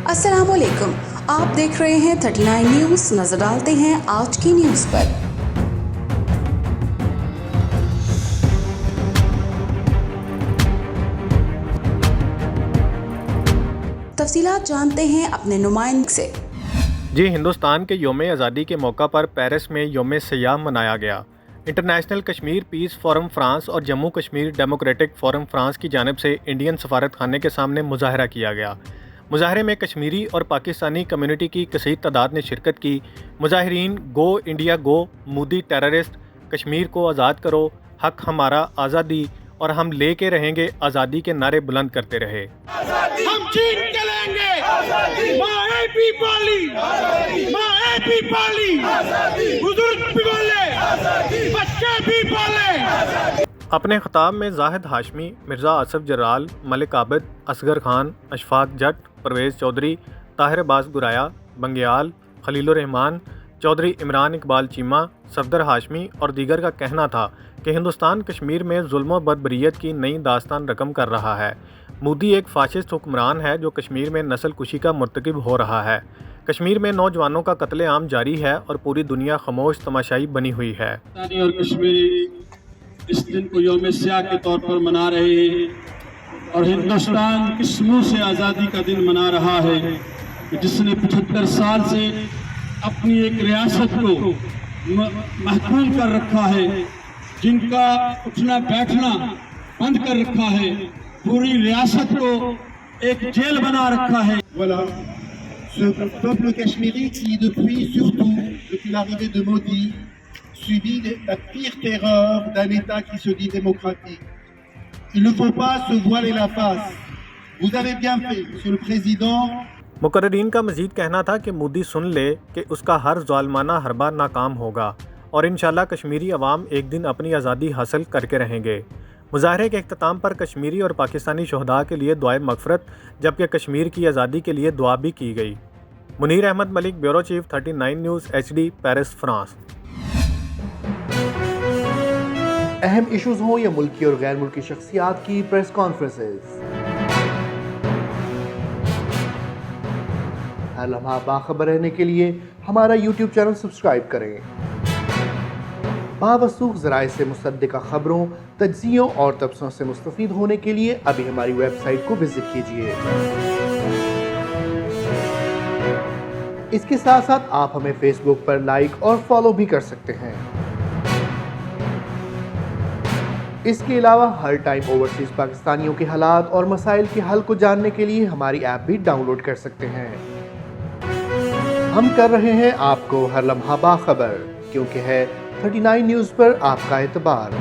अस्सलाम वालेकुम, आप देख रहे हैं 39 न्यूज़। नजर डालते हैं आज की न्यूज़ पर। तफसीलात जानते हैं अपने नुमाइंदे से। जी, हिंदुस्तान के यौम आज़ादी के मौका पर पेरिस में यौम सयाह मनाया गया। International Kashmir peace forum France और Jammu Kashmir democratic forum France की जानिब से इंडियन सफारत खाने के सामने मुजाहरा किया गया। मुजाहरे में कश्मीरी और पाकिस्तानी कम्युनिटी की कसीर तादाद ने शिरकत की। मुजाहिरीन गो इंडिया गो, मोदी टेररिस्ट, कश्मीर को आज़ाद करो, हक हमारा आज़ादी और हम लेके रहेंगे आज़ादी के नारे बुलंद करते रहे। हम जीत के लेंगे बुजुर्ग भी बोले, बच्चे भी बोले। अपने खिताब में जाहिद हाशमी, मिर्ज़ा आसफ जराल, मलिक आबिद, असगर खान, अशफाक जट, परवेज़ चौधरी, ताहिर अब्बास गुराया, बंगियाल, खलीलुर रहमान, चौधरी इमरान इकबाल चीमा, सफदर हाशमी और दीगर का कहना था कि हिंदुस्तान कश्मीर में जुल्म व बदबरीयत की नई दास्तान रकम कर रहा है। मोदी एक फाशिस्ट हुक्मरान है जो कश्मीर में नस्ल कुशी का मुर्तकिब हो रहा है। कश्मीर में नौजवानों का कत्लेआम जारी है और पूरी दुनिया खामोश तमाशाई बनी हुई है। और कश्मीरी इस दिन को यौम स्याह के तौर पर मना रहे हैं और हिंदुस्तान किस मुँह से आज़ादी का दिन मना रहा है कि जिसने 75 साल से अपनी एक रियासत को महफूज कर रखा है, जिनका उठना बैठना बंद कर रखा है, पूरी रियासत को एक जेल बना रखा है। Voilà, ce peuple cachemiri qui depuis, surtout depuis l'arrivée de Modi, subit la pire terreur d'un État qui se dit démocratique. Il ne faut pas se voiler la face. Vous avez bien fait, Monsieur le Président. मुकर्रीन का मजीद कहना था कि मोदी सुन ले कि उसका हर ज़ालिमाना हरबा नाकाम होगा और इंशाल्लाह कश्मीरी अवाम एक दिन अपनी आज़ादी हासिल करके रहेंगे। मुजाहरे के इख्तिताम पर कश्मीरी और पाकिस्तानी शहदा के लिए दुआए मगफरत जबकि कश्मीर की आज़ादी के लिए दुआ भी की गई। Munir Ahmed Malik, bureau chief 39 news HD, Paris, France. अहम इश्यूज हों या मुल्की और गैर मुल्की शख्सियात की प्रेस कॉन्फ्रेंसेस, हर लम्हा बाखबर रहने के लिए हमारा YouTube चैनल सब्सक्राइब करें। बावसूख ज़राए से मुसद्दिक़ा खबरों, तज्ज़ियों और तबसरों से मुस्तफ़ीद होने के लिए अभी हमारी वेबसाइट को विजिट कीजिए। इसके साथ साथ आप हमें फेसबुक पर लाइक और फॉलो भी कर सकते हैं। इसके अलावा हर टाइम ओवरसीज़ पाकिस्तानियों के हालात और मसाइल के हल को जानने के लिए हमारी ऐप भी डाउनलोड कर सकते हैं। हम कर रहे हैं आपको हर लम्हा बाखबर, क्योंकि है 39 न्यूज़ पर आपका एतबार।